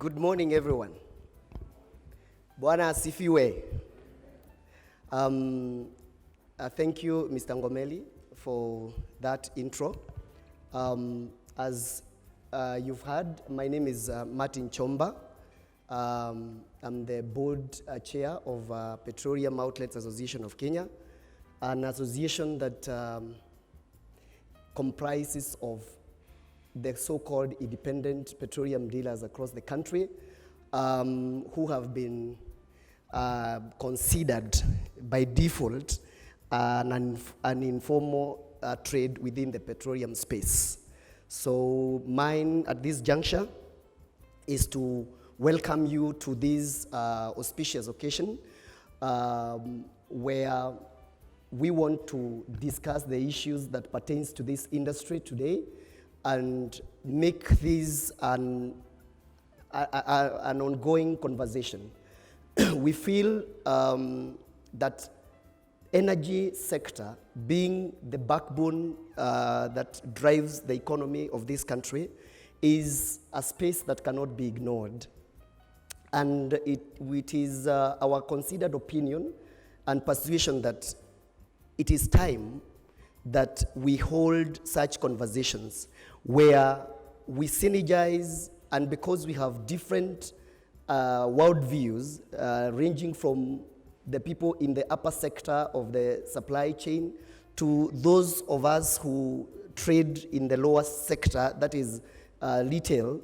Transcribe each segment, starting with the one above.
Good morning, everyone. Bwana asifiwe. Thank you, Mr. Ngomeli, for that intro. As you've heard, my name is Martin Chomba. I'm the board chair of Petroleum Outlets Association of Kenya, an association that comprises of the so-called independent petroleum dealers across the country who have been considered by default an informal trade within the petroleum space. So mine at this juncture is to welcome you to this auspicious occasion where we want to discuss the issues that pertains to this industry today and make this an ongoing conversation. We feel that energy sector, being the backbone that drives the economy of this country, is a space that cannot be ignored. And it is our considered opinion and persuasion that it is time that we hold such conversations where we synergize, and because we have different worldviews ranging from the people in the upper sector of the supply chain to those of us who trade in the lower sector, that is retail,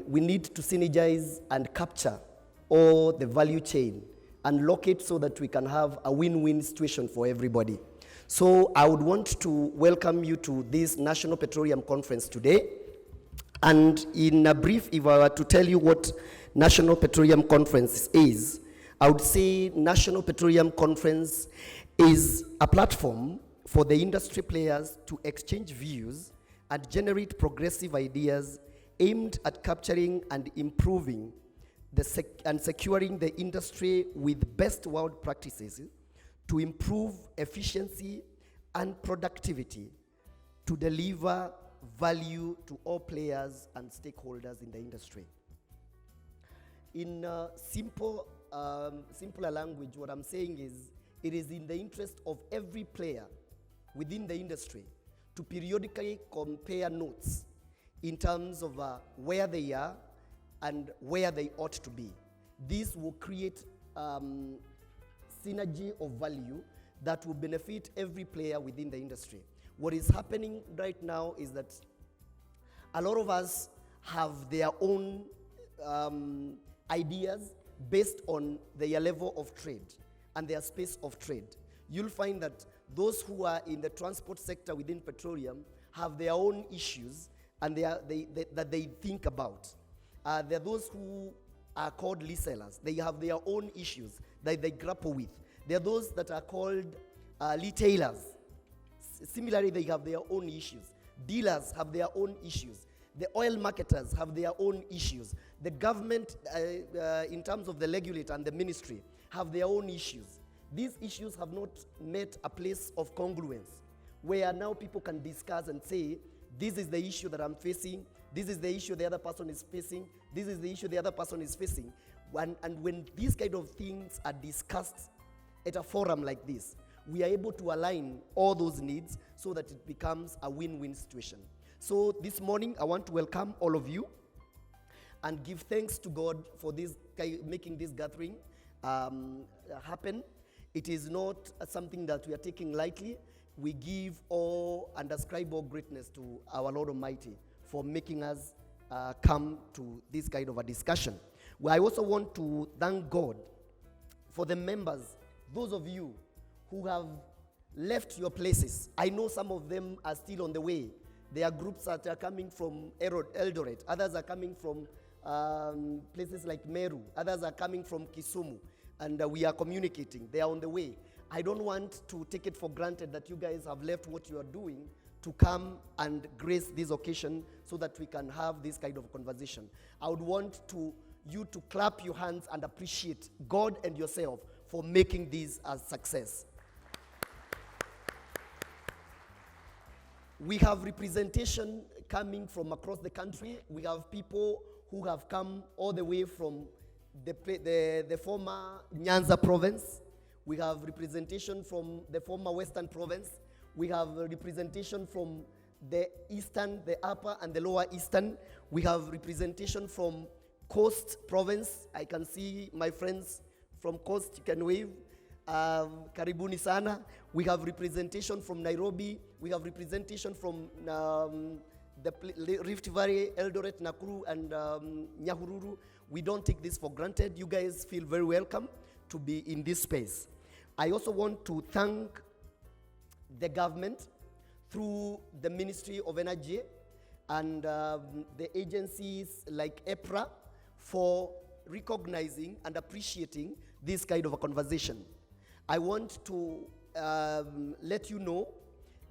we need to synergize and capture all the value chain and lock it so that we can have a win-win situation for everybody. So I would want to welcome you to this National Petroleum Conference today. And in a brief, if I were to tell you what National Petroleum Conference is, I would say National Petroleum Conference is a platform for the industry players to exchange views and generate progressive ideas aimed at capturing and improving and securing the industry with best world practices to improve efficiency and productivity, to deliver value to all players and stakeholders in the industry. In simpler language, what I'm saying is, it is in the interest of every player within the industry to periodically compare notes in terms of where they are and where they ought to be. This will create synergy of value that will benefit every player within the industry. What is happening right now is that a lot of us have their own ideas based on their level of trade and their space of trade. You'll find that those who are in the transport sector within petroleum have their own issues and that they think about. There are those who are called resellers. They have their own issues that they grapple with. There are those that are called retailers. Similarly, they have their own issues. Dealers have their own issues. The oil marketers have their own issues. The government, in terms of the regulator and the ministry, have their own issues. These issues have not met a place of congruence, where now people can discuss and say, this is the issue that I'm facing, this is the issue the other person is facing, this is the issue the other person is facing. And when these kind of things are discussed at a forum like this, we are able to align all those needs so that it becomes a win-win situation. So this morning, I want to welcome all of you and give thanks to God for this, making this gathering happen. It is not something that we are taking lightly. We give all and ascribe all greatness to our Lord Almighty for making us come to this kind of a discussion. Well, I also want to thank God for the members, those of you who have left your places. I know some of them are still on the way. There are groups that are coming from Eldoret. Others are coming from places like Meru. Others are coming from Kisumu. And we are communicating. They are on the way. I don't want to take it for granted that you guys have left what you are doing to come and grace this occasion so that we can have this kind of conversation. I would want you to clap your hands and appreciate God and yourself for making this a success. We have representation coming from across the country. We have people who have come all the way from the former Nyanza province. We have representation from the former Western province. We have representation from the Eastern, the Upper and the Lower Eastern. We have representation from Coast province. I can see my friends from Coast, you can wave. Karibuni sana. We have representation from Nairobi. We have representation from the Rift Valley, Eldoret, Nakuru, and Nyahururu. We don't take this for granted. You guys feel very welcome to be in this space. I also want to thank the government through the Ministry of Energy and the agencies like EPRA for recognizing and appreciating this kind of a conversation. I want to let you know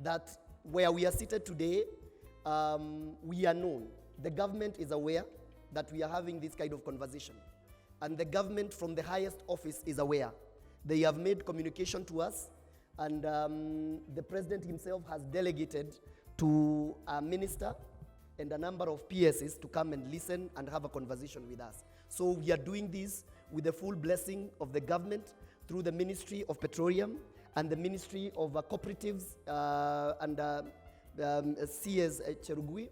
that where we are seated today, we are known. The government is aware that we are having this kind of conversation. And the government from the highest office is aware. They have made communication to us, and the president himself has delegated to a minister and a number of PSs to come and listen and have a conversation with us. So we are doing this with the full blessing of the government through the Ministry of Petroleum and the Ministry of Cooperatives and CS Cherugui,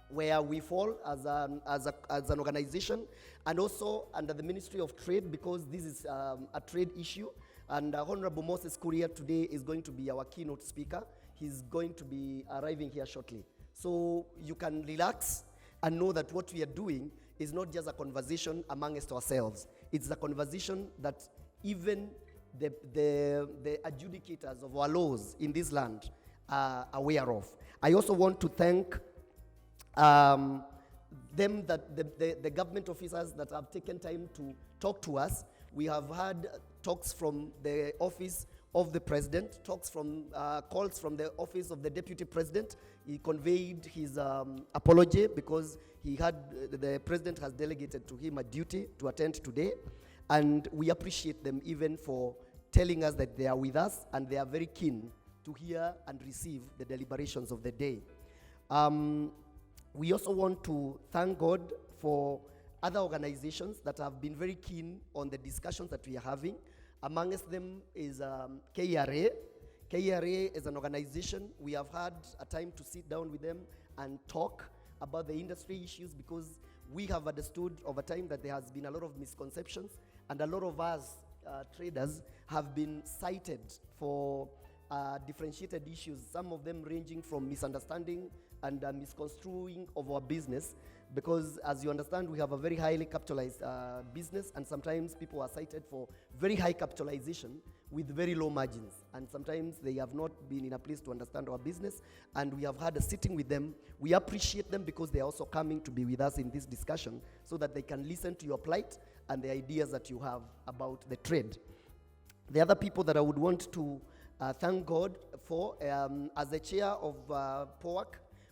where we fall as an organization, and also under the Ministry of Trade, because this is a trade issue. And Honorable Moses Kuria today is going to be our keynote speaker. He's going to be arriving here shortly. So you can relax and know that what we are doing is not just a conversation amongst ourselves. It's a conversation that even the adjudicators of our laws in this land are aware of. I also want to thank them, that the government officers that have taken time to talk to us. We have had talks from the office of the president, talks from calls from the office of the deputy president. He conveyed his apology because the president has delegated to him a duty to attend today. And we appreciate them even for telling us that they are with us and they are very keen to hear and receive the deliberations of the day. We also want to thank God for other organizations that have been very keen on the discussions that we are having. Amongst them is KRA. KRA is an organization. We have had a time to sit down with them and talk about the industry issues, because we have understood over time that there has been a lot of misconceptions, and a lot of us traders have been cited for differentiated issues, some of them ranging from misunderstanding and misconstruing of our business, because as you understand, we have a very highly capitalized business, and sometimes people are cited for very high capitalization with very low margins, and sometimes they have not been in a place to understand our business, and we have had a sitting with them. We appreciate them because they are also coming to be with us in this discussion so that they can listen to your plight and the ideas that you have about the trade. The other people that I would want to thank God for, as the chair of POAC,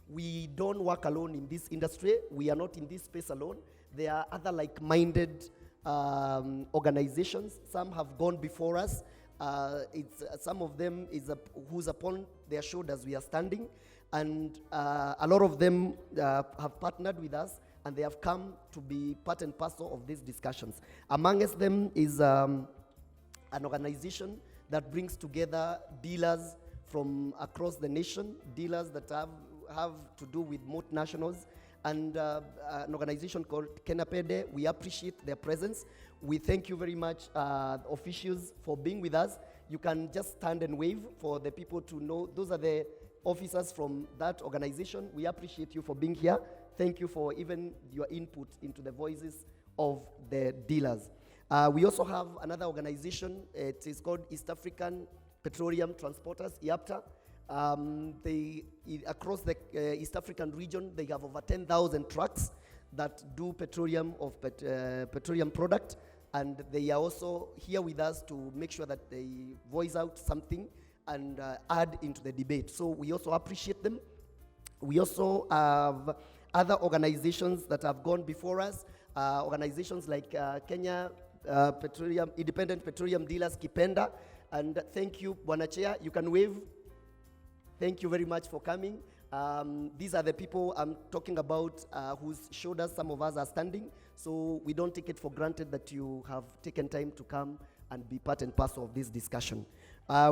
we don't work alone in this industry. We are not in this space alone. There are other like-minded organizations. Some have gone before us. Some of them who's upon their shoulders we are standing, and a lot of them have partnered with us, and they have come to be part and parcel of these discussions. Amongst them is an organization that brings together dealers from across the nation, dealers that have to do with multinationals, and an organization called Kenapede. We appreciate their presence. We thank you very much, officials, for being with us. You can just stand and wave for the people to know. Those are the officers from that organization. We appreciate you for being here. Thank you for even your input into the voices of the dealers. We also have another organization. It is called East African Petroleum Transporters, IAPTA. Across the East African region, they have over 10,000 trucks that do petroleum product, and they are also here with us to make sure that they voice out something and add into the debate. So we also appreciate them. We also have other organizations that have gone before us, organizations like Kenya Independent Petroleum Dealers, Kipenda, and thank you, Bwana Chair. You can wave. Thank you very much for coming. These are the people I'm talking about whose shoulders some of us are standing. So we don't take it for granted that you have taken time to come and be part and parcel of this discussion.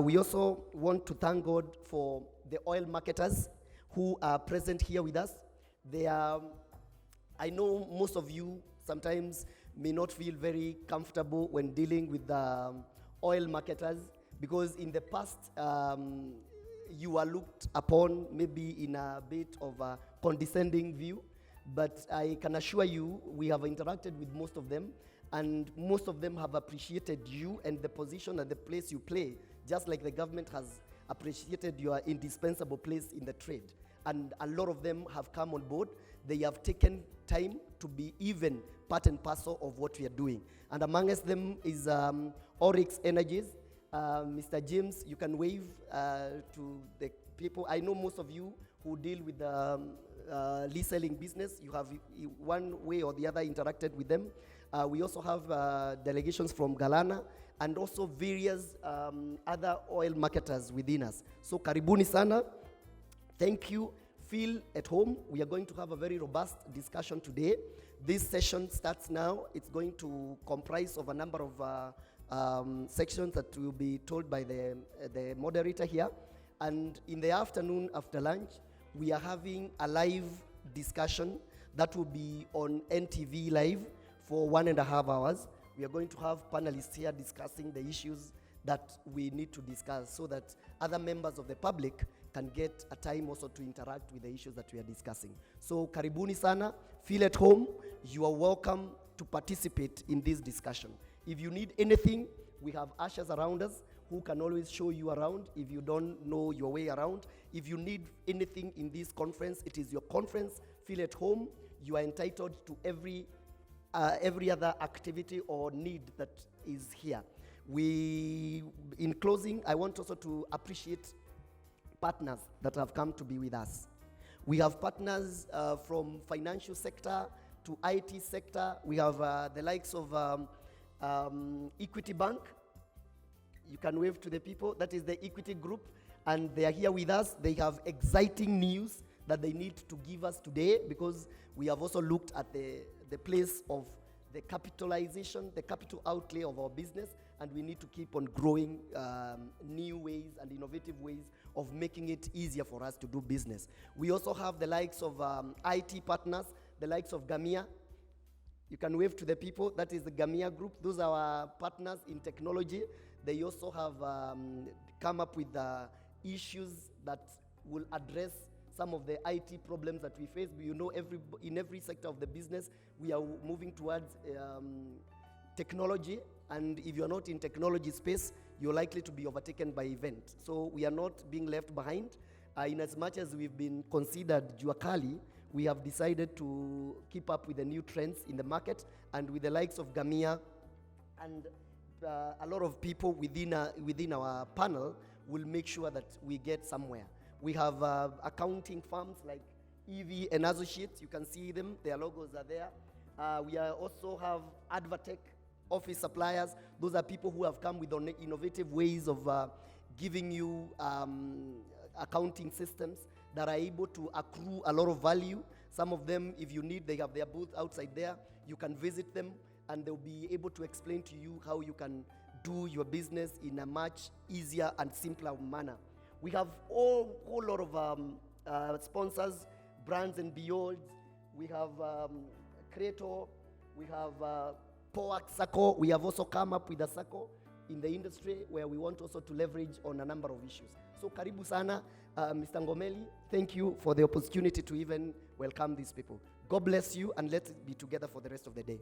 We also want to thank God for the oil marketers who are present here with us. They are, I know most of you sometimes may not feel very comfortable when dealing with oil marketers, because in the past, you are looked upon maybe in a bit of a condescending view, but I can assure you we have interacted with most of them, and most of them have appreciated you and the position and the place you play, just like the government has appreciated your indispensable place in the trade. And a lot of them have come on board. They have taken time to be even part and parcel of what we are doing. And amongst them is Oryx Energies. Mr. James, you can wave to the people. I know most of you who deal with the lease-selling business, you have one way or the other interacted with them. We also have delegations from Galana and also various other oil marketers within us. So karibuni sana. Thank you. Feel at home. We are going to have a very robust discussion today. This session starts now. It's going to comprise of a number of sections that will be told by the moderator here. And in the afternoon, after lunch, we are having a live discussion that will be on NTV Live for 1.5 hours. We are going to have panelists here discussing the issues that we need to discuss so that other members of the public can get a time also to interact with the issues that we are discussing. So karibuni sana, feel at home. You are welcome to participate in this discussion. If you need anything, we have ushers around us who can always show you around if you don't know your way around. If you need anything in this conference, it is your conference. Feel at home. You are entitled to every other activity or need that is here. In closing, I want also to appreciate partners that have come to be with us. We have partners from financial sector to IT sector. We have the likes of Equity Bank. You can wave to the people. That is the Equity Group, and they are here with us. They have exciting news that they need to give us today, because we have also looked at the place of the capitalization, the capital outlay of our business, and we need to keep on growing new ways and innovative ways of making it easier for us to do business. We also have the likes of IT partners, the likes of Gamia. You can wave to the people. That is the Gamia Group. Those are our partners in technology. They also have come up with issues that will address some of the IT problems that we face. You know, in every sector of the business, we are moving towards technology, and if you're not in technology space, you're likely to be overtaken by event. So we are not being left behind. In as much as we've been considered Juakali, we have decided to keep up with the new trends in the market, and with the likes of Gamia and a lot of people within our panel will make sure that we get somewhere. We have accounting firms like EV and Associates. You can see them. Their logos are there. We also have Advatech office suppliers. Those are people who have come with innovative ways of giving you accounting systems that are able to accrue a lot of value. Some of them, if you need, they have their booth outside there. You can visit them, and they'll be able to explain to you how you can do your business in a much easier and simpler manner. We have a whole lot of sponsors, brands and beyond. We have Creator, we have Poac Sacco. We have also come up with a Sacco in the industry where we want also to leverage on a number of issues. So karibu sana, Mr. Ngomeli, thank you for the opportunity to even welcome these people. God bless you, and let's be together for the rest of the day.